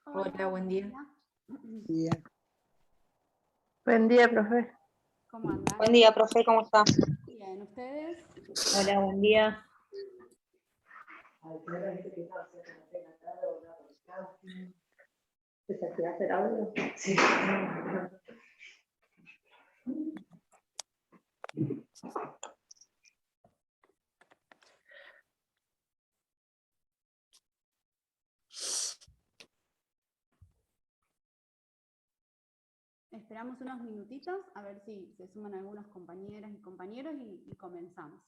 Hola, buen día. Buen día, profe. ¿Cómo andan? Buen día, profe, ¿cómo está? Bien, ¿ustedes? Hola, buen día. ¿Desactivaste el audio? Sí. Esperamos unos minutitos a ver si se suman algunos compañeras y compañeros y comenzamos.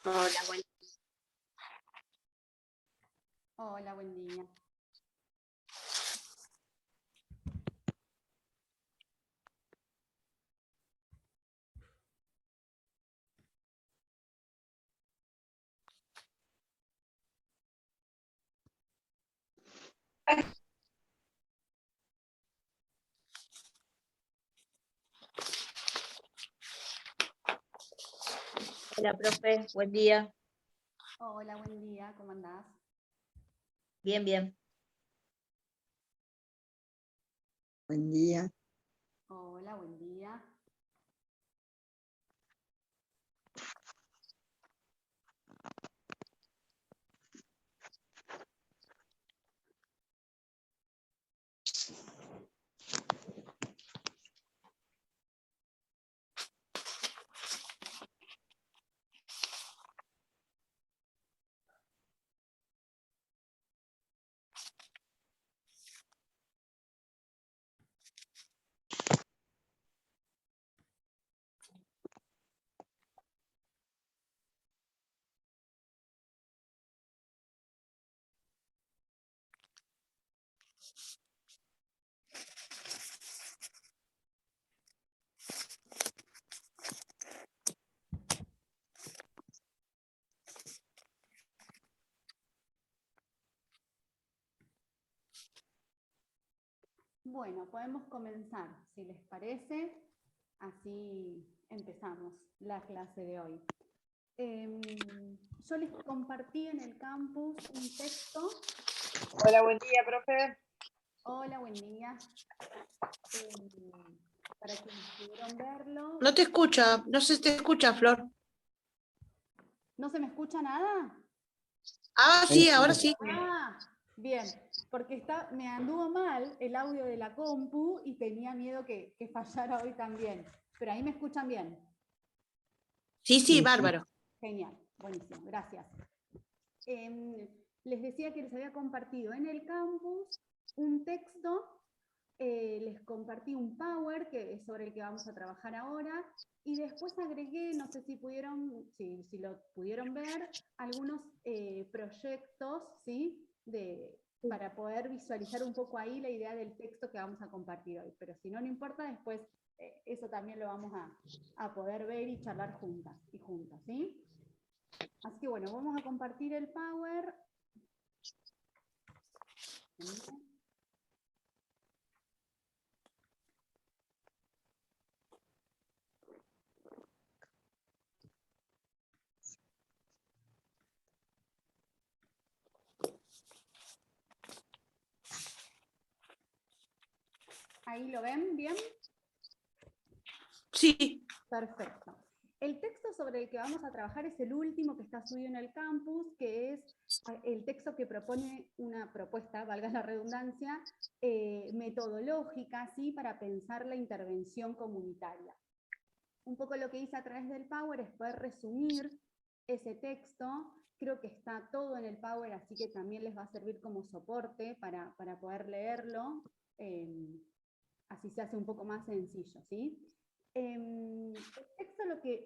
Hola, buen día. Hola, buen día. Hola, profe, buen día. Hola, buen día, ¿cómo andás? Bien, bien. Buen día. Hola, buen día. Bueno, podemos comenzar, si les parece, así empezamos la clase de hoy. Yo les compartí en el campus un texto. Hola, buen día, profe. Hola, buen día. Para quienes pudieron verlo. No te escucha, no se te escucha, Flor. ¿No se me escucha nada? Ah, sí, ahora sí. Ah, bien, porque me anduvo mal el audio de la compu y tenía miedo que fallara hoy también. Pero ahí me escuchan bien. Sí, sí, bárbaro. Genial, buenísimo, gracias. Les decía que les había compartido en el campus un texto, les compartí un Power, que es sobre el que vamos a trabajar ahora, y después agregué, no sé si si lo pudieron ver, algunos proyectos, ¿sí? Para poder visualizar un poco ahí la idea del texto que vamos a compartir hoy. Pero si no, no importa, después eso también lo vamos a poder ver y charlar juntas y juntos, ¿sí? Así que bueno, vamos a compartir el Power. ¿Ahí lo ven bien? Sí. Perfecto. El texto sobre el que vamos a trabajar es el último que está subido en el campus, que es el texto que propone una propuesta, valga la redundancia, metodológica, ¿sí? Para pensar la intervención comunitaria. Un poco lo que hice a través del Power es poder resumir ese texto. Creo que está todo en el Power, así que también les va a servir como soporte para poder leerlo. así se hace un poco más sencillo, ¿sí? El texto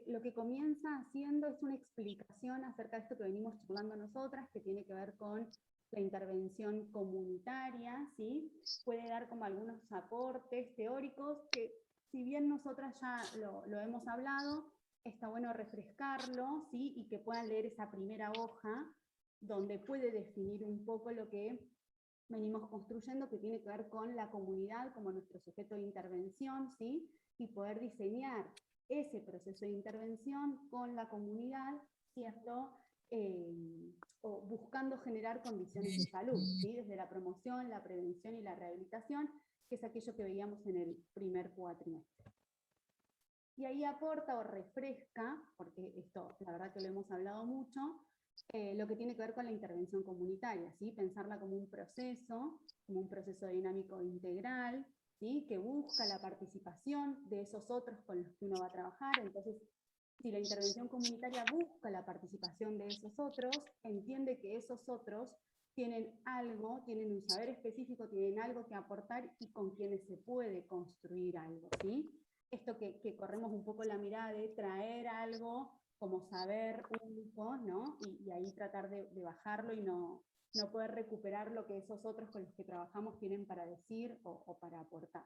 lo que comienza haciendo es una explicación acerca de esto que venimos charlando nosotras, que tiene que ver con la intervención comunitaria, ¿sí? Puede dar como algunos aportes teóricos que, si bien nosotras ya lo hemos hablado, está bueno refrescarlo, ¿sí? Y que puedan leer esa primera hoja, donde puede definir un poco lo que venimos construyendo, que tiene que ver con la comunidad como nuestro sujeto de intervención, ¿sí? Y poder diseñar ese proceso de intervención con la comunidad, ¿cierto? O buscando generar condiciones de salud, ¿sí? Desde la promoción, la prevención y la rehabilitación, que es aquello que veíamos en el primer cuatrimestre. Y ahí aporta o refresca, porque esto la verdad que lo hemos hablado mucho, lo que tiene que ver con la intervención comunitaria, ¿sí? Pensarla como un proceso dinámico integral, ¿sí? Que busca la participación de esos otros con los que uno va a trabajar. Entonces, si la intervención comunitaria busca la participación de esos otros, entiende que esos otros tienen algo, tienen un saber específico, tienen algo que aportar y con quienes se puede construir algo, ¿sí? Esto que corremos un poco la mirada de traer algo como saber único, ¿no? Y ahí tratar de bajarlo y no poder recuperar lo que esos otros con los que trabajamos tienen para decir o para aportar.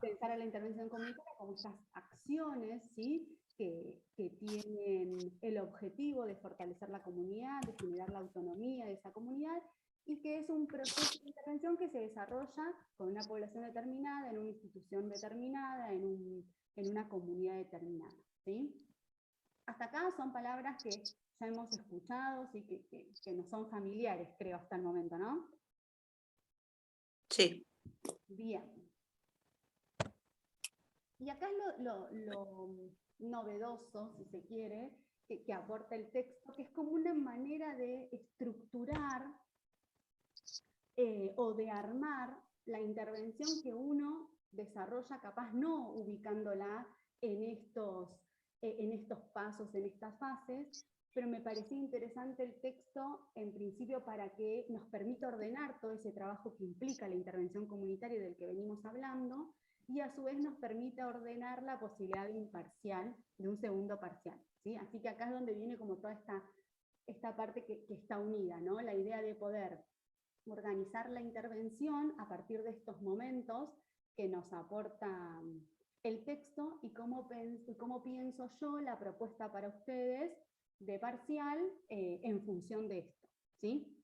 Pensar en la intervención comunitaria como estas acciones, ¿sí? que tienen el objetivo de fortalecer la comunidad, de generar la autonomía de esa comunidad, y que es un proceso de intervención que se desarrolla con una población determinada, en una institución determinada, en una comunidad determinada, ¿sí? Hasta acá son palabras que ya hemos escuchado, ¿sí? que nos son familiares, creo, hasta el momento, ¿no? Sí. Bien. Y acá es lo novedoso, si se quiere, que aporta el texto, que es como una manera de estructurar o de armar la intervención que uno desarrolla, capaz no ubicándola en estos pasos, en estas fases, pero me parecía interesante el texto, en principio, para que nos permita ordenar todo ese trabajo que implica la intervención comunitaria del que venimos hablando, y a su vez nos permite ordenar la posibilidad de un parcial, de un segundo parcial, ¿sí? Así que acá es donde viene como toda esta parte que está unida, ¿no? La idea de poder organizar la intervención a partir de estos momentos que nos aporta el texto y cómo pienso yo la propuesta para ustedes de parcial en función de esto, ¿sí?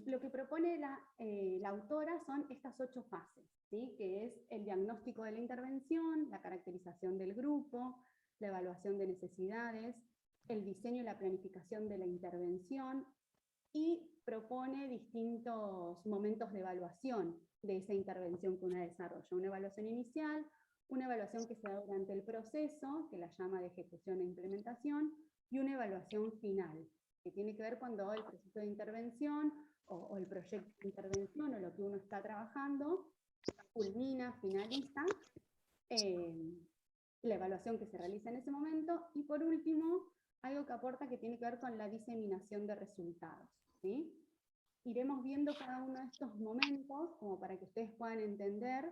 Lo que propone la autora son estas 8 fases, ¿sí? Que es el diagnóstico de la intervención, la caracterización del grupo, la evaluación de necesidades, el diseño y la planificación de la intervención, y propone distintos momentos de evaluación de esa intervención que uno desarrolla. Una evaluación inicial, una evaluación que se da durante el proceso, que la llama de ejecución e implementación, y una evaluación final, que tiene que ver cuando el proceso de intervención o el proyecto de intervención o lo que uno está trabajando culmina, finaliza, la evaluación que se realiza en ese momento, y por último, algo que aporta que tiene que ver con la diseminación de resultados, ¿sí? Iremos viendo cada uno de estos momentos como para que ustedes puedan entender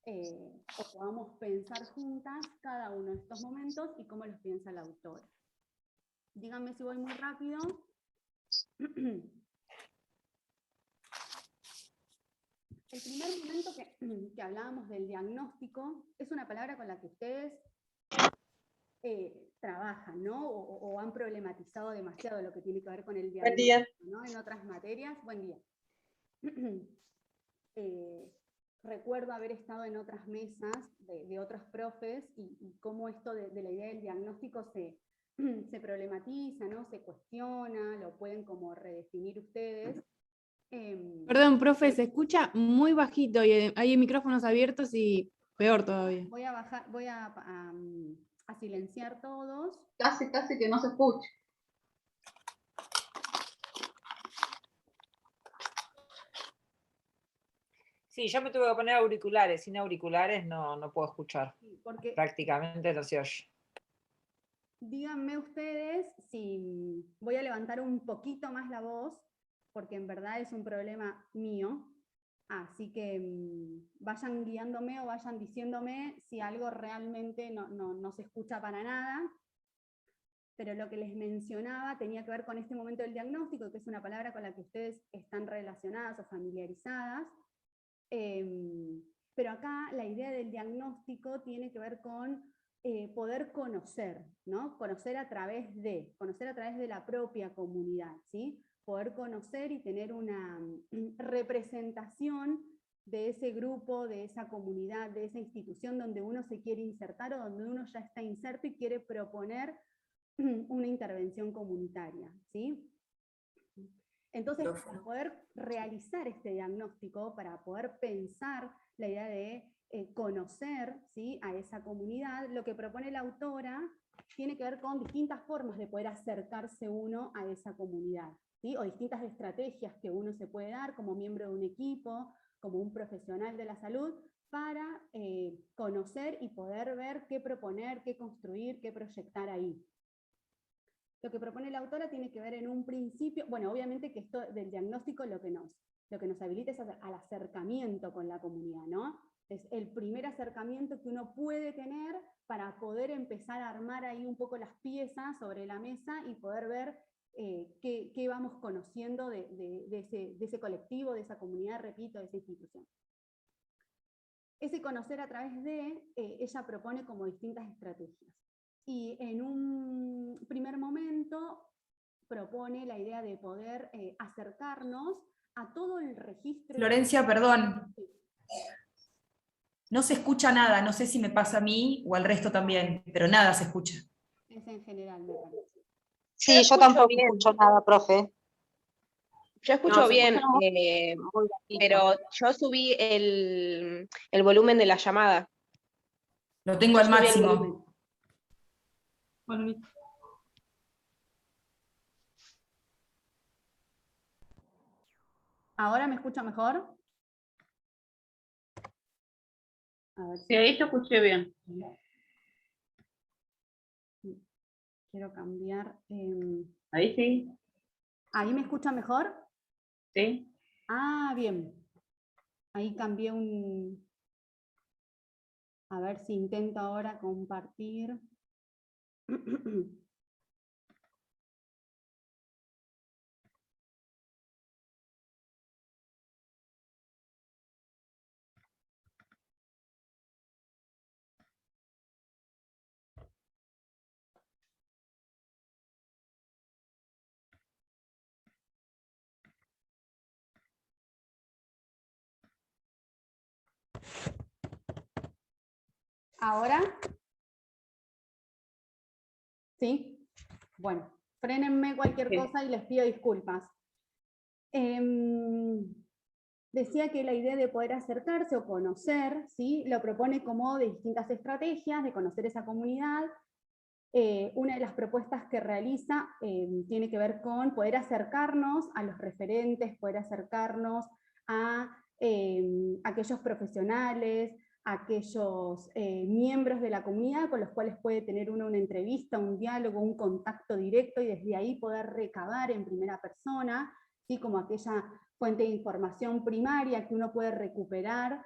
o podamos pensar juntas cada uno de estos momentos y cómo los piensa la autora. Díganme si voy muy rápido. El primer momento que hablábamos del diagnóstico es una palabra con la que ustedes trabajan, ¿no? O han problematizado demasiado lo que tiene que ver con el diagnóstico, ¿no? En otras materias. Buen día. Recuerdo haber estado en otras mesas de otros profes y cómo esto de la idea del diagnóstico se problematiza, ¿no? Se cuestiona, lo pueden como redefinir ustedes. Perdón, profe, se escucha muy bajito y hay micrófonos abiertos y peor todavía. Voy a silenciar todos. Casi que no se escucha. Sí, yo me tuve que poner auriculares. Sin auriculares no puedo escuchar. Sí, porque Prácticamente no se oye. díganme ustedes si voy a levantar un poquito más la voz, porque en verdad es un problema mío. Así que vayan guiándome o vayan diciéndome si algo realmente no se escucha para nada. Pero lo que les mencionaba tenía que ver con este momento del diagnóstico, que es una palabra con la que ustedes están relacionadas o familiarizadas. Pero acá la idea del diagnóstico tiene que ver con poder conocer, ¿no? Conocer a través de la propia comunidad, ¿sí? Poder conocer y tener una representación de ese grupo, de esa comunidad, de esa institución donde uno se quiere insertar o donde uno ya está inserto y quiere proponer una intervención comunitaria, ¿sí? Entonces, para poder realizar este diagnóstico, para poder pensar la idea de conocer, ¿sí?, a esa comunidad, lo que propone la autora tiene que ver con distintas formas de poder acercarse uno a esa comunidad, ¿sí?, o distintas estrategias que uno se puede dar como miembro de un equipo, como un profesional de la salud, para conocer y poder ver qué proponer, qué construir, qué proyectar ahí. Lo que propone la autora tiene que ver en un principio, bueno, obviamente que esto del diagnóstico lo que nos habilita es al acercamiento con la comunidad, ¿no? Es el primer acercamiento que uno puede tener para poder empezar a armar ahí un poco las piezas sobre la mesa y poder ver qué vamos conociendo de ese colectivo, de esa comunidad, repito, de esa institución. Ese conocer a través de, ella propone como distintas estrategias. Y en un primer momento propone la idea de poder acercarnos a todo el registro. Florencia, perdón. No se escucha nada, no sé si me pasa a mí o al resto también, pero nada se escucha. Es en general, me parece. Sí, yo tampoco escucho nada, profe. Yo escucho No, se bien, escucha muy bajito. pero yo subí el volumen de la llamada. Lo tengo Yo al subí el máximo. volumen. Bueno, ¿Ahora me escucha mejor? A ver sí, ahí te escuché bien. quiero cambiar. Ahí sí. ¿Ahí me escucha mejor? Sí. Ah, bien. Ahí cambié un... A ver si intento ahora compartir. ¿Ahora? ¿Sí? Bueno, frénenme cualquier cosa y les pido disculpas. Decía que la idea de poder acercarse o conocer, ¿sí?, lo propone como de distintas estrategias, de conocer esa comunidad. Una de las propuestas que realiza tiene que ver con poder acercarnos a los referentes, poder acercarnos a aquellos profesionales, aquellos miembros de la comunidad con los cuales puede tener uno una entrevista, un diálogo, un contacto directo y desde ahí poder recabar en primera persona, ¿sí?, como aquella fuente de información primaria que uno puede recuperar,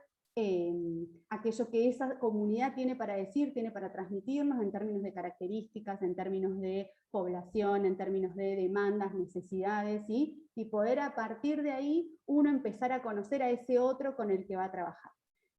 aquello que esa comunidad tiene para decir, tiene para transmitirnos en términos de características, en términos de población, en términos de demandas, necesidades, ¿sí?, y poder a partir de ahí uno empezar a conocer a ese otro con el que va a trabajar.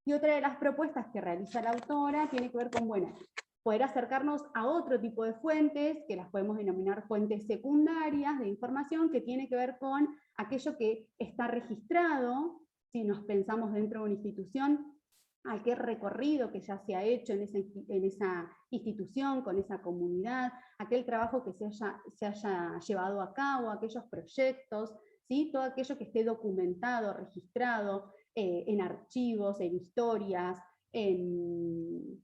Y otra de las propuestas que realiza la autora tiene que ver con, bueno, poder acercarnos a otro tipo de fuentes, que las podemos denominar fuentes secundarias de información, que tiene que ver con aquello que está registrado, si nos pensamos dentro de una institución, aquel recorrido que ya se ha hecho en esa institución, con esa comunidad, aquel trabajo que se haya llevado a cabo, aquellos proyectos, ¿sí?, todo aquello que esté documentado, registrado, en archivos, en historias, en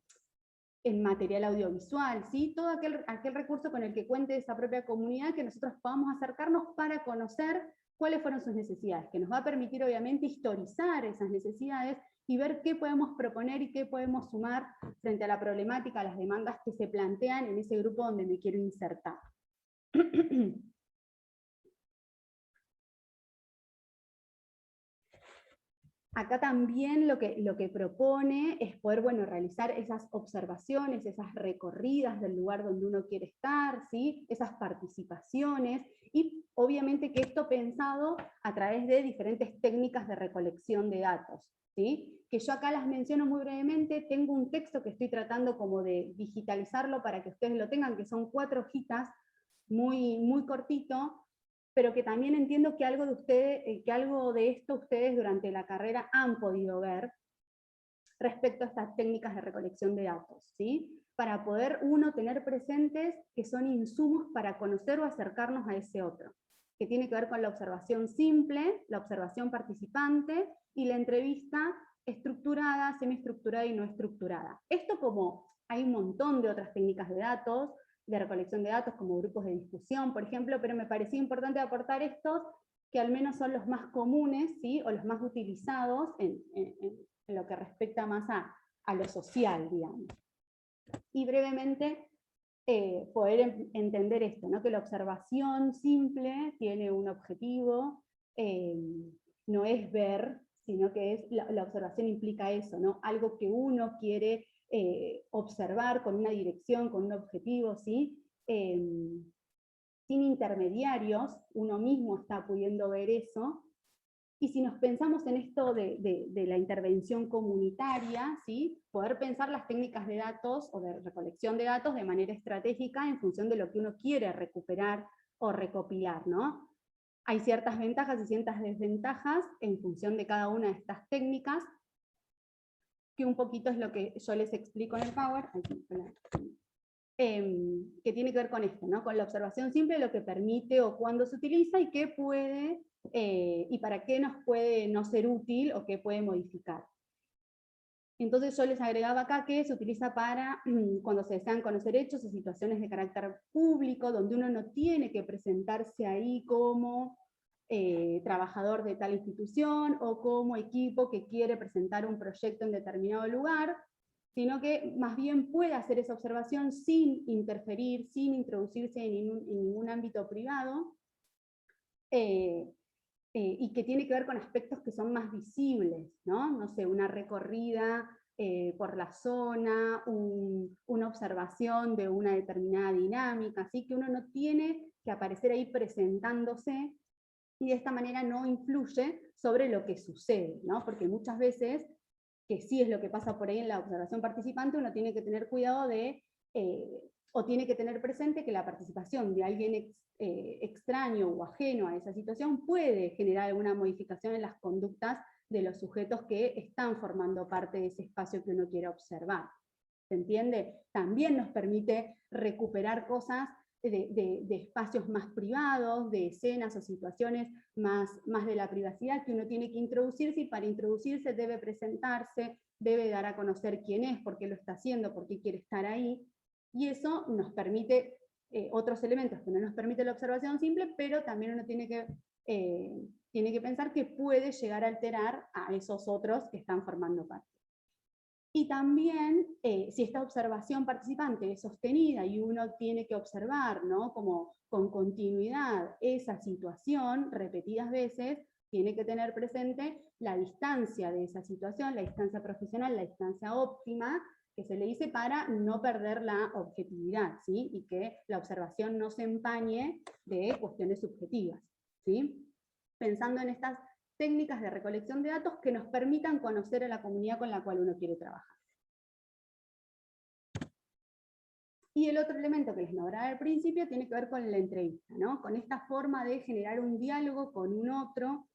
material audiovisual, ¿sí?, todo aquel recurso con el que cuente esa propia comunidad que nosotros podamos acercarnos para conocer cuáles fueron sus necesidades, que nos va a permitir obviamente historizar esas necesidades y ver qué podemos proponer y qué podemos sumar frente a la problemática, a las demandas que se plantean en ese grupo donde me quiero insertar. Acá también lo que propone es poder, bueno, realizar esas observaciones, esas recorridas del lugar donde uno quiere estar, ¿sí? Esas participaciones, y obviamente que esto pensado a través de diferentes técnicas de recolección de datos, ¿sí? Que yo acá las menciono muy brevemente. Tengo un texto que estoy tratando como de digitalizarlo para que ustedes lo tengan, que son 4 hojitas, muy, muy cortito, pero que también entiendo que algo de ustedes, que algo de esto ustedes durante la carrera han podido ver respecto a estas técnicas de recolección de datos, ¿sí? Para poder uno tener presentes que son insumos para conocer o acercarnos a ese otro, que tiene que ver con la observación simple, la observación participante y la entrevista estructurada, semiestructurada y no estructurada. Esto, como hay un montón de otras técnicas de datos, de recolección de datos, como grupos de discusión, por ejemplo, pero me parecía importante aportar estos, que al menos son los más comunes, ¿sí? O los más utilizados en lo que respecta más a lo social, digamos. Y brevemente, poder entender esto, ¿no? Que la observación simple tiene un objetivo, no es ver, sino que es, la observación implica eso, ¿no? Algo que uno quiere observar con una dirección, con un objetivo, ¿sí? Sin intermediarios, uno mismo está pudiendo ver eso. Y si nos pensamos en esto de la intervención comunitaria, ¿sí? Poder pensar las técnicas de datos o de recolección de datos de manera estratégica en función de lo que uno quiere recuperar o recopilar, ¿no? Hay ciertas ventajas y ciertas desventajas en función de cada una de estas técnicas, que un poquito es lo que yo les explico en el Power, que tiene que ver con esto, ¿no? Con la observación simple, lo que permite o cuándo se utiliza y qué puede, y para qué nos puede no ser útil o qué puede modificar. Entonces yo les agregaba acá que se utiliza para cuando se desean conocer hechos o situaciones de carácter público, donde uno no tiene que presentarse ahí como trabajador de tal institución o como equipo que quiere presentar un proyecto en determinado lugar, sino que más bien puede hacer esa observación sin interferir, sin introducirse en ningún ámbito privado, y que tiene que ver con aspectos que son más visibles, ¿no? No sé, una recorrida por la zona, una observación de una determinada dinámica, así que uno no tiene que aparecer ahí presentándose, y de esta manera no influye sobre lo que sucede, ¿no? Porque muchas veces, que sí es lo que pasa por ahí en la observación participante, uno tiene que tener cuidado de, o tiene que tener presente que la participación de alguien extraño o ajeno a esa situación puede generar alguna modificación en las conductas de los sujetos que están formando parte de ese espacio que uno quiere observar. ¿Se entiende? También nos permite recuperar cosas de espacios más privados, de escenas o situaciones más de la privacidad, que uno tiene que introducirse, y para introducirse debe presentarse, debe dar a conocer quién es, por qué lo está haciendo, por qué quiere estar ahí, y eso nos permite otros elementos que no nos permite la observación simple, pero también uno tiene que pensar que puede llegar a alterar a esos otros que están formando parte. Y también, si esta observación participante es sostenida y uno tiene que observar, ¿no? Como con continuidad esa situación repetidas veces, tiene que tener presente la distancia de esa situación, la distancia profesional, la distancia óptima, que se le dice para no perder la objetividad, ¿sí? Y que la observación no se empañe de cuestiones subjetivas, ¿sí? Pensando en estas técnicas de recolección de datos que nos permitan conocer a la comunidad con la cual uno quiere trabajar. Y el otro elemento que les nombraba al principio tiene que ver con la entrevista, ¿no? Con esta forma de generar un diálogo con un otro,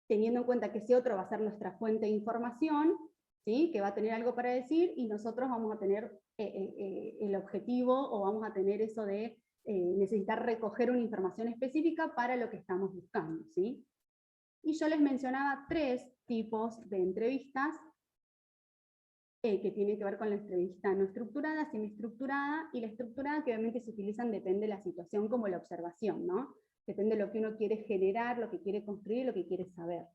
teniendo en cuenta que ese otro va a ser nuestra fuente de información, ¿sí? Que va a tener algo para decir, y nosotros vamos a tener el objetivo, o vamos a tener eso de necesitar recoger una información específica para lo que estamos buscando, ¿sí? Y yo les mencionaba 3 tipos de entrevistas que tienen que ver con la entrevista no estructurada, semiestructurada, y la estructurada, que obviamente se utilizan depende de la situación, como la observación, ¿no? Depende de lo que uno quiere generar, lo que quiere construir, lo que quiere saber.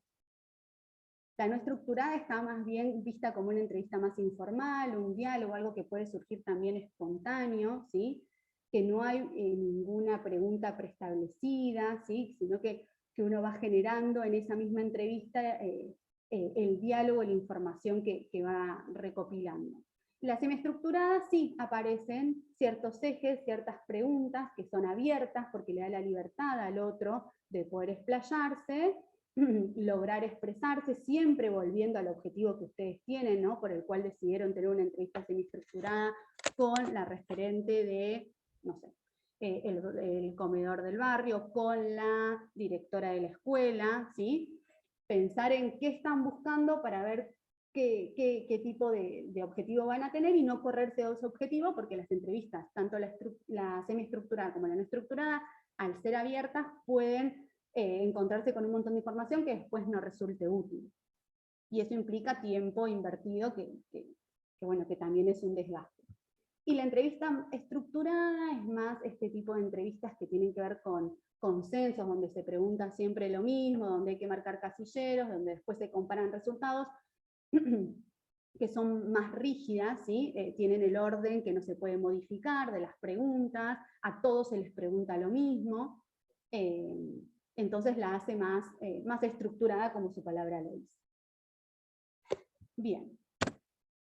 La no estructurada está más bien vista como una entrevista más informal, un diálogo, algo que puede surgir también espontáneo, ¿sí? Que no hay ninguna pregunta preestablecida, ¿sí? Sino que que uno va generando en esa misma entrevista, el diálogo, la información que va recopilando. La semiestructurada sí aparecen ciertos ejes, ciertas preguntas que son abiertas porque le da la libertad al otro de poder explayarse, lograr expresarse, siempre volviendo al objetivo que ustedes tienen, ¿no? Por el cual decidieron tener una entrevista semiestructurada con la referente de, no sé, el comedor del barrio, con la directora de la escuela, ¿sí? Pensar en qué están buscando para ver qué tipo de objetivo van a tener y no correrse de ese objetivo, porque las entrevistas, tanto la semiestructurada como la no estructurada, al ser abiertas, pueden encontrarse con un montón de información que después no resulte útil. Y eso implica tiempo invertido bueno, que también es un desgaste. Y la entrevista estructurada es más este tipo de entrevistas que tienen que ver con consensos, donde se pregunta siempre lo mismo, donde hay que marcar casilleros, donde después se comparan resultados, que son más rígidas, ¿sí? Tienen el orden que no se puede modificar de las preguntas, a todos se les pregunta lo mismo, entonces la hace más estructurada, como su palabra lo dice. Bien.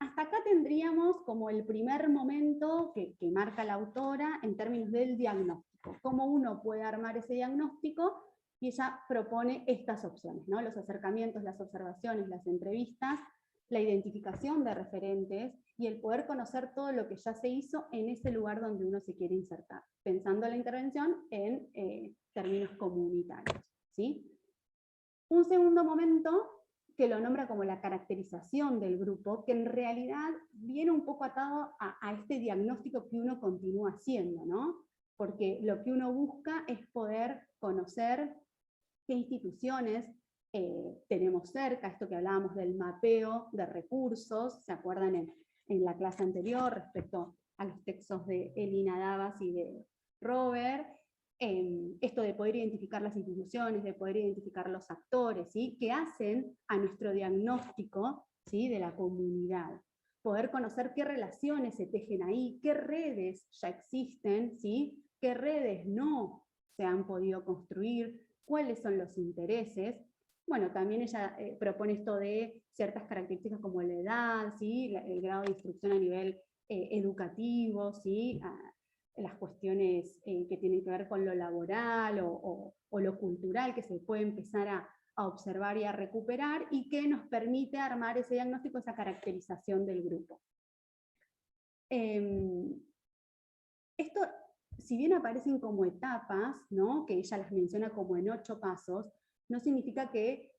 Hasta acá tendríamos como el primer momento que marca la autora en términos del diagnóstico, cómo uno puede armar ese diagnóstico, y ella propone estas opciones, ¿no? Los acercamientos, las observaciones, las entrevistas, la identificación de referentes y el poder conocer todo lo que ya se hizo en ese lugar donde uno se quiere insertar, pensando la intervención en términos comunitarios, ¿sí? Un segundo momento que lo nombra como la caracterización del grupo, que en realidad viene un poco atado a este diagnóstico que uno continúa haciendo, ¿no? Porque lo que uno busca es poder conocer qué instituciones tenemos cerca, esto que hablábamos del mapeo de recursos, ¿se acuerdan en la clase anterior respecto a los textos de Elina Davas y de Robert? Esto de poder identificar las instituciones, de poder identificar los actores, ¿sí? Que hacen a nuestro diagnóstico, ¿sí? De la comunidad. Poder conocer qué relaciones se tejen ahí, qué redes ya existen, ¿sí? Qué redes no se han podido construir, cuáles son los intereses. Bueno, también ella propone esto de ciertas características como la edad, ¿sí? El grado de instrucción a nivel educativo, ¿sí? Las cuestiones que tienen que ver con lo laboral o lo cultural que se puede empezar a observar y a recuperar, y que nos permite armar ese diagnóstico, esa caracterización del grupo. Esto, si bien aparecen como etapas, ¿no? Que ella las menciona como en 8 pasos, no significa que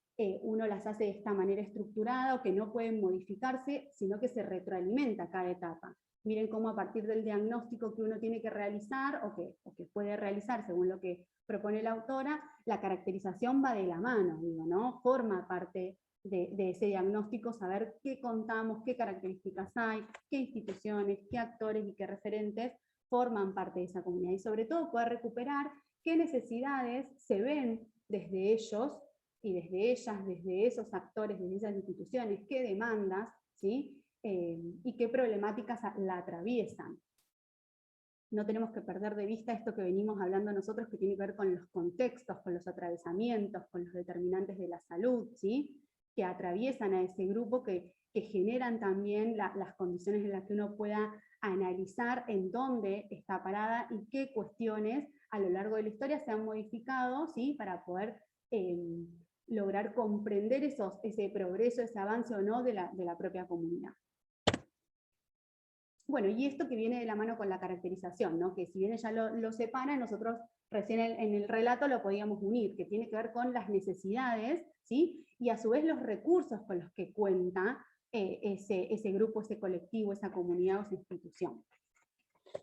uno las hace de esta manera estructurada o que no pueden modificarse, sino que se retroalimenta cada etapa. Miren cómo a partir del diagnóstico que uno tiene que realizar o que puede realizar según lo que propone la autora, la caracterización va de la mano, digo, ¿no? Forma parte de ese diagnóstico, saber qué contamos, qué características hay, qué instituciones, qué actores y qué referentes forman parte de esa comunidad, y sobre todo poder recuperar qué necesidades se ven desde ellos y desde ellas, desde esos actores, desde esas instituciones, qué demandas, ¿sí? Y qué problemáticas la atraviesan. No tenemos que perder de vista esto que venimos hablando nosotros, que tiene que ver con los contextos, con los atravesamientos, con los determinantes de la salud, ¿sí? Que atraviesan a ese grupo, que generan también las condiciones en las que uno pueda analizar en dónde está parada y qué cuestiones a lo largo de la historia se han modificado, ¿sí? Para poder lograr comprender ese progreso, ese avance o no de la propia comunidad. Bueno, y esto que viene de la mano con la caracterización, ¿no? Que si bien ella lo separa, nosotros recién en el relato lo podíamos unir, que tiene que ver con las necesidades, ¿sí? Y a su vez los recursos con los que cuenta ese grupo, ese colectivo, esa comunidad o esa institución.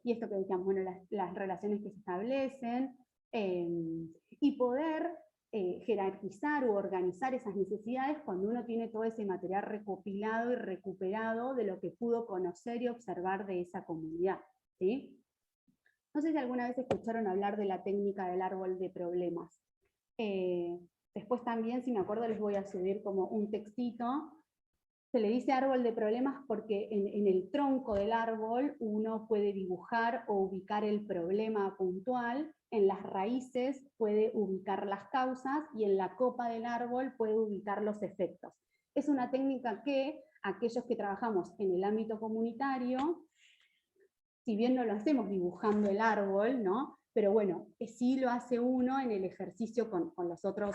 Y esto que decíamos, bueno, las relaciones que se establecen, y poder jerarquizar u organizar esas necesidades cuando uno tiene todo ese material recopilado y recuperado de lo que pudo conocer y observar de esa comunidad, ¿sí? No sé si alguna vez escucharon hablar de la técnica del árbol de problemas. Después también, si me acuerdo, les voy a subir como un textito. Se le dice árbol de problemas porque en el tronco del árbol uno puede dibujar o ubicar el problema puntual, en las raíces puede ubicar las causas y en la copa del árbol puede ubicar los efectos. Es una técnica que aquellos que trabajamos en el ámbito comunitario, si bien no lo hacemos dibujando el árbol, ¿no? Pero bueno, sí lo hace uno en el ejercicio con los otros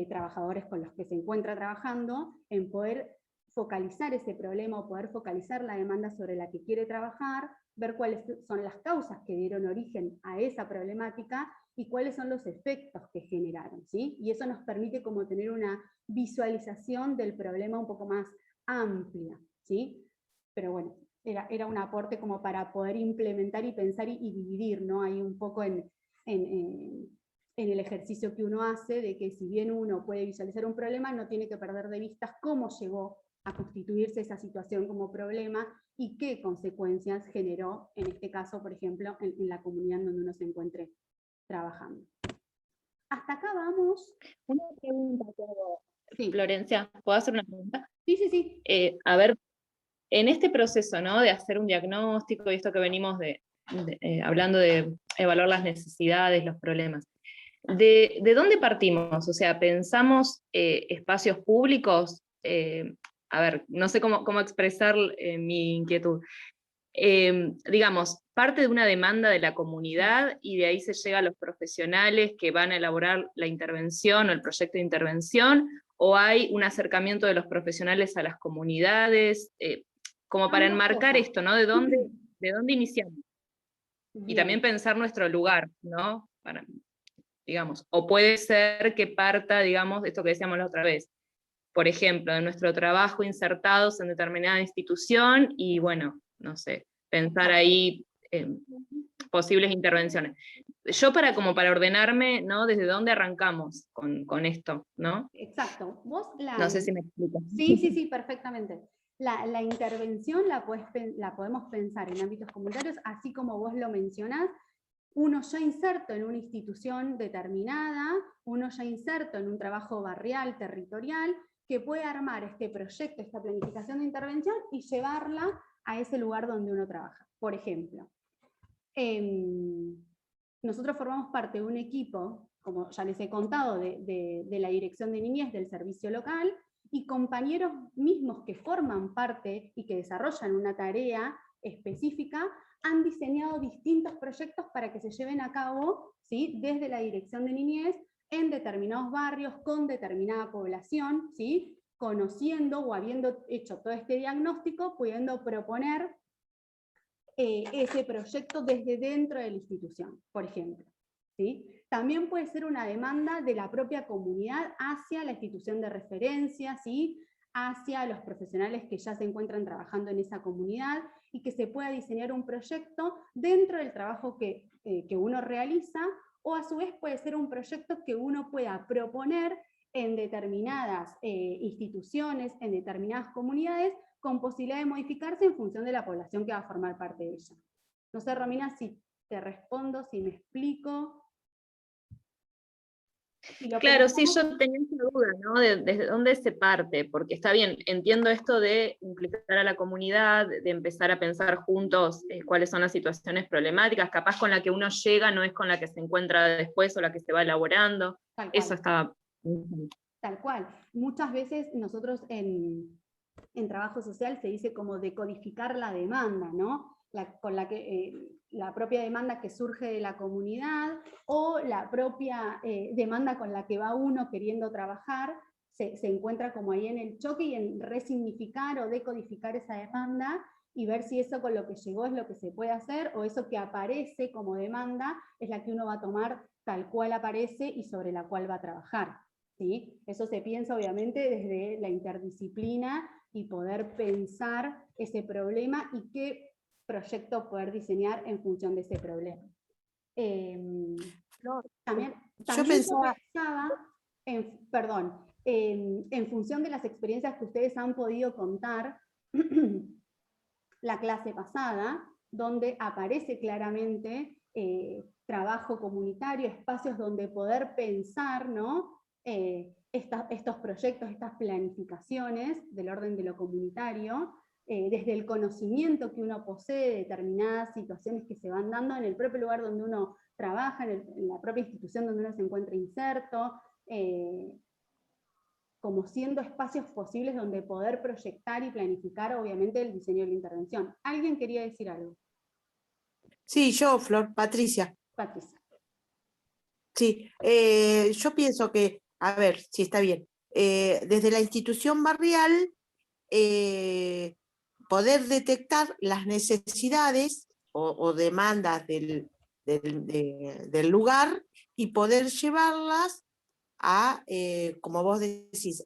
trabajadores con los que se encuentra trabajando, en poder focalizar ese problema o poder focalizar la demanda sobre la que quiere trabajar, ver cuáles son las causas que dieron origen a esa problemática y cuáles son los efectos que generaron, ¿sí? Y eso nos permite como tener una visualización del problema un poco más amplia, ¿sí? Pero bueno, era un aporte como para poder implementar y pensar y dividir, ¿no? Ahí un poco en el ejercicio que uno hace, de que si bien uno puede visualizar un problema, no tiene que perder de vista cómo llegó a constituirse esa situación como problema y qué consecuencias generó, en este caso, por ejemplo, en la comunidad donde uno se encuentre trabajando. Hasta acá vamos. Una pregunta, Sí. Florencia, ¿puedo hacer una pregunta? Sí, sí, sí. A ver, en este proceso, ¿no? De hacer un diagnóstico y esto que venimos hablando de evaluar las necesidades, los problemas, ¿de dónde partimos? O sea, ¿pensamos espacios públicos? A ver, no sé cómo expresar mi inquietud. Digamos, parte de una demanda de la comunidad y de ahí se llega a los profesionales que van a elaborar la intervención o el proyecto de intervención, o hay un acercamiento de los profesionales a las comunidades, como para enmarcar esto, ¿no? ¿De dónde iniciamos? Y también pensar nuestro lugar, ¿no? Digamos, o puede ser que parta, digamos, de esto que decíamos la otra vez, por ejemplo, de nuestro trabajo insertados en determinada institución y, bueno, no sé, pensar ahí posibles intervenciones. Yo como para ordenarme, ¿no? ¿Desde dónde arrancamos con esto, no? Exacto. No sé si me explico. Sí, sí, sí, perfectamente. La intervención la podemos pensar en ámbitos comunitarios, así como vos lo mencionás, uno ya inserto en una institución determinada, uno ya inserto en un trabajo barrial, territorial, que puede armar este proyecto, esta planificación de intervención y llevarla a ese lugar donde uno trabaja. Por ejemplo, nosotros formamos parte de un equipo, como ya les he contado, de la Dirección de Niñez del servicio local, y compañeros mismos que forman parte y que desarrollan una tarea específica, han diseñado distintos proyectos para que se lleven a cabo, ¿sí? Desde la Dirección de Niñez, en determinados barrios, con determinada población, ¿sí? Conociendo o habiendo hecho todo este diagnóstico, pudiendo proponer ese proyecto desde dentro de la institución, por ejemplo, ¿sí? También puede ser una demanda de la propia comunidad hacia la institución de referencia, ¿sí? Hacia los profesionales que ya se encuentran trabajando en esa comunidad, y que se pueda diseñar un proyecto dentro del trabajo que uno realiza, o a su vez puede ser un proyecto que uno pueda proponer en determinadas instituciones, en determinadas comunidades, con posibilidad de modificarse en función de la población que va a formar parte de ella. No sé, Romina, si te respondo, si me explico. Claro, sí, yo tenía esa duda, ¿no? ¿Desde dónde se parte? Porque está bien, entiendo esto de implicar a la comunidad, de empezar a pensar juntos cuáles son las situaciones problemáticas, capaz con la que uno llega no es con la que se encuentra después o la que se va elaborando. Eso estaba... Tal cual. Muchas veces nosotros en trabajo social se dice como decodificar la demanda, ¿no? La propia demanda que surge de la comunidad o la propia demanda con la que va uno queriendo trabajar, se encuentra como ahí en el choque y en resignificar o decodificar esa demanda y ver si eso con lo que llegó es lo que se puede hacer, o eso que aparece como demanda es la que uno va a tomar tal cual aparece y sobre la cual va a trabajar, ¿sí? Eso se piensa obviamente desde la interdisciplina y poder pensar ese problema y qué proyecto poder diseñar en función de ese problema. También yo pensaba en función de las experiencias que ustedes han podido contar la clase pasada, donde aparece claramente trabajo comunitario, espacios donde poder pensar, ¿no? Estos proyectos, estas planificaciones del orden de lo comunitario, desde el conocimiento que uno posee de determinadas situaciones que se van dando en el propio lugar donde uno trabaja en la propia institución donde uno se encuentra inserto, como siendo espacios posibles donde poder proyectar y planificar, obviamente, el diseño de la intervención. ¿Alguien quería decir algo? Sí, yo, Flor, Patricia. Patricia. Sí, yo pienso que, a ver si está bien, desde la institución barrial, poder detectar las necesidades o demandas del lugar y poder llevarlas a, como vos decís,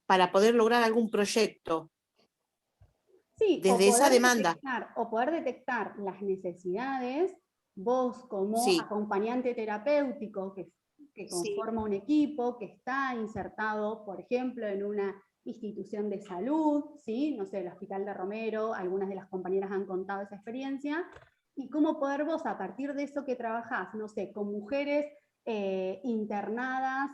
para poder lograr algún proyecto. Sí, Desde esa demanda. o poder detectar las necesidades, vos como Sí. acompañante terapéutico que Sí. conforma un equipo, que está insertado, por ejemplo, en una institución de salud, ¿sí? No sé, el Hospital de Romero, algunas de las compañeras han contado esa experiencia, y cómo poder vos, a partir de eso que trabajás, no sé, con mujeres internadas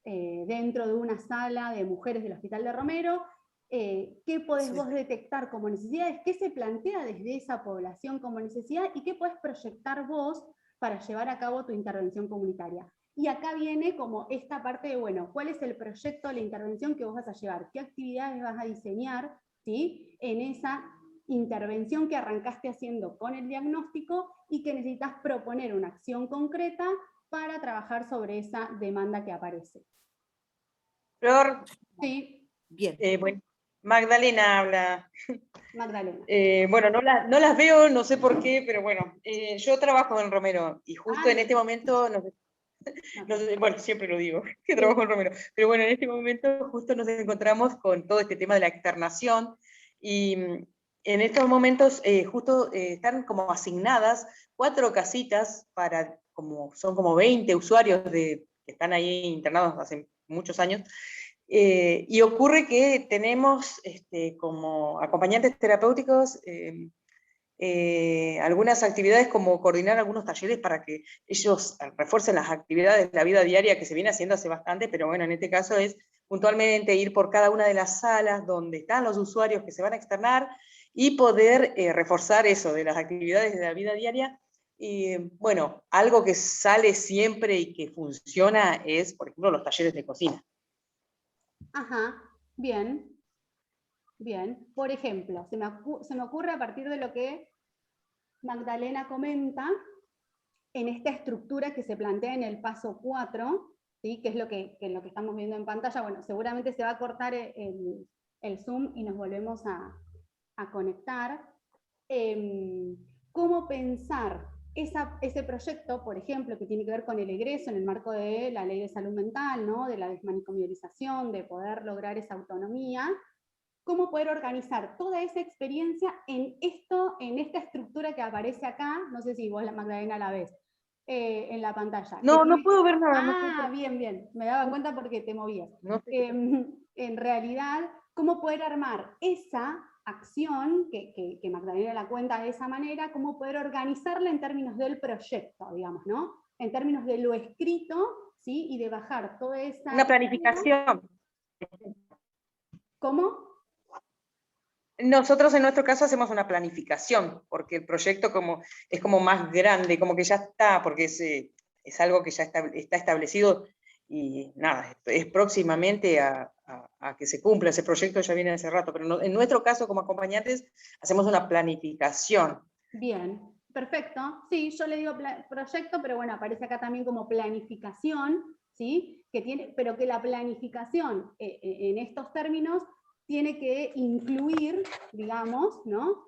dentro de una sala de mujeres del Hospital de Romero, qué podés vos detectar como necesidades, qué se plantea desde esa población como necesidad y qué podés proyectar vos para llevar a cabo tu intervención comunitaria. Y acá viene como esta parte de, bueno, ¿cuál es el proyecto de la intervención que vos vas a llevar? ¿Qué actividades vas a diseñar, ¿sí?, en esa intervención que arrancaste haciendo con el diagnóstico y que necesitas proponer una acción concreta para trabajar sobre esa demanda que aparece? Flor. Sí. Bien. Bueno, Magdalena habla. Magdalena. Bueno, no las veo, no sé por qué, pero bueno, yo trabajo en Romero y justo en este momento, bueno, siempre lo digo, que trabajo en Romero, pero bueno, en este momento justo nos encontramos con todo este tema de la externación y en estos momentos justo están como asignadas 4 casitas para, son como 20 usuarios que están ahí internados hace muchos años. Y ocurre que tenemos como acompañantes terapéuticos algunas actividades como coordinar algunos talleres para que ellos refuercen las actividades de la vida diaria que se viene haciendo hace bastante, pero bueno, en este caso es puntualmente ir por cada una de las salas donde están los usuarios que se van a externar y poder reforzar eso de las actividades de la vida diaria. Y bueno, algo que sale siempre y que funciona es, por ejemplo, los talleres de cocina. Ajá, bien. Bien. Por ejemplo, se me ocurre a partir de lo que Magdalena comenta, en esta estructura que se plantea en el paso 4, ¿sí?, que es lo que estamos viendo en pantalla. Bueno, seguramente se va a cortar el Zoom y nos volvemos a conectar. ¿Cómo pensar ese proyecto, por ejemplo, que tiene que ver con el egreso en el marco de la ley de salud mental, ¿no?, de la desmanicomialización, de poder lograr esa autonomía? ¿Cómo poder organizar toda esa experiencia en esta estructura que aparece acá? No sé si vos, Magdalena, la ves en la pantalla. No, no puedo ver nada. Ah, bien, me daba cuenta porque te movías. No sé. En realidad, ¿cómo poder armar esa acción, que Magdalena la cuenta de esa manera, cómo poder organizarla en términos del proyecto, digamos, ¿no? En términos de lo escrito, ¿sí?, y de bajar toda esa... Una planificación. ¿Cómo? Nosotros en nuestro caso hacemos una planificación, porque el proyecto es como más grande, como que ya está, porque es algo que ya está establecido y nada, es próximamente a que se cumpla. Ese proyecto ya viene hace rato, pero en nuestro caso como acompañantes hacemos una planificación. Bien, perfecto. Sí, yo le digo proyecto, pero bueno, aparece acá también como planificación, ¿sí? Pero que la planificación en estos términos tiene que incluir, digamos, ¿no?,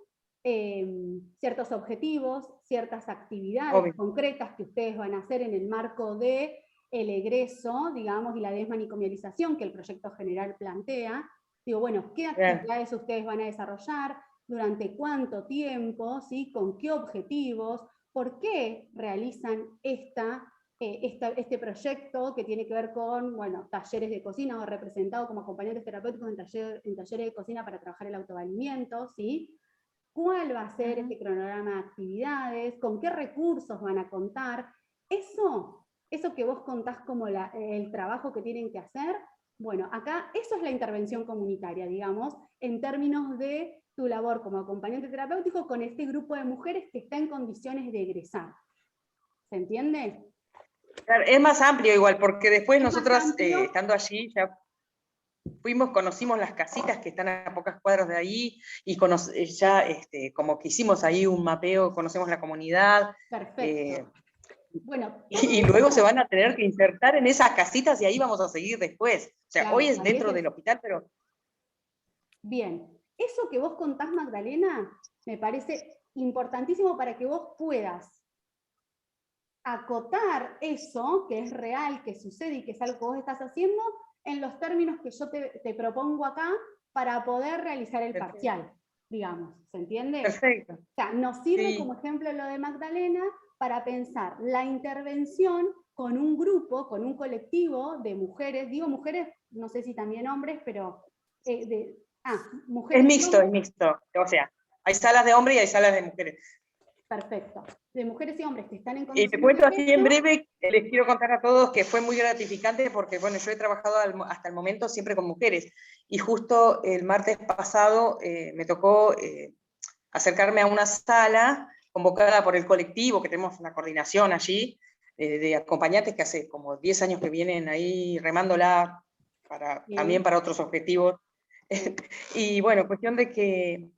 ciertos objetivos, ciertas actividades concretas que ustedes van a hacer en el marco del egreso, digamos, y la desmanicomialización que el proyecto general plantea. Digo, bueno, ¿qué actividades ustedes van a desarrollar? ¿Durante cuánto tiempo? ¿Sí? ¿Con qué objetivos? ¿Por qué realizan este proyecto que tiene que ver con, bueno, talleres de cocina, o representado como acompañantes terapéuticos en talleres de cocina para trabajar el autovalimiento, ¿sí? ¿Cuál va a ser este cronograma de actividades? ¿Con qué recursos van a contar? Eso que vos contás como el trabajo que tienen que hacer, bueno, acá eso es la intervención comunitaria, digamos, en términos de tu labor como acompañante terapéutico con este grupo de mujeres que está en condiciones de egresar. ¿Se entiende? Claro, es más amplio igual, porque después Es más nosotras, amplio. estando allí, ya conocimos las casitas que están a pocas cuadras de ahí, y ya como que hicimos ahí un mapeo, conocemos la comunidad, Perfecto. Bueno, y luego se van a tener que insertar en esas casitas y ahí vamos a seguir después. O sea, Claro, hoy es ahí dentro es del hospital, pero bien. Eso que vos contás, Magdalena, me parece importantísimo para que vos puedas acotar eso que es real, que sucede y que es algo que vos estás haciendo, en los términos que yo te propongo acá para poder realizar el Perfecto. parcial, digamos, ¿se entiende? perfecto. O sea, nos sirve Sí. como ejemplo lo de Magdalena para pensar la intervención con un grupo, con un colectivo de mujeres, digo mujeres, no sé si también hombres, pero mujeres Es y mixto, hombres. es mixto. O sea, hay salas de hombres y hay salas de mujeres. Perfecto. De mujeres y hombres que están en Y condiciones te cuento de así en género. breve, les quiero contar a todos que fue muy gratificante porque, bueno, yo he trabajado hasta el momento siempre con mujeres, y justo el martes pasado me tocó acercarme a una sala convocada por el colectivo, que tenemos una coordinación allí, de acompañantes que hace como 10 años que vienen ahí remándola Bien. también para otros objetivos. Bien. Y bueno, cuestión de que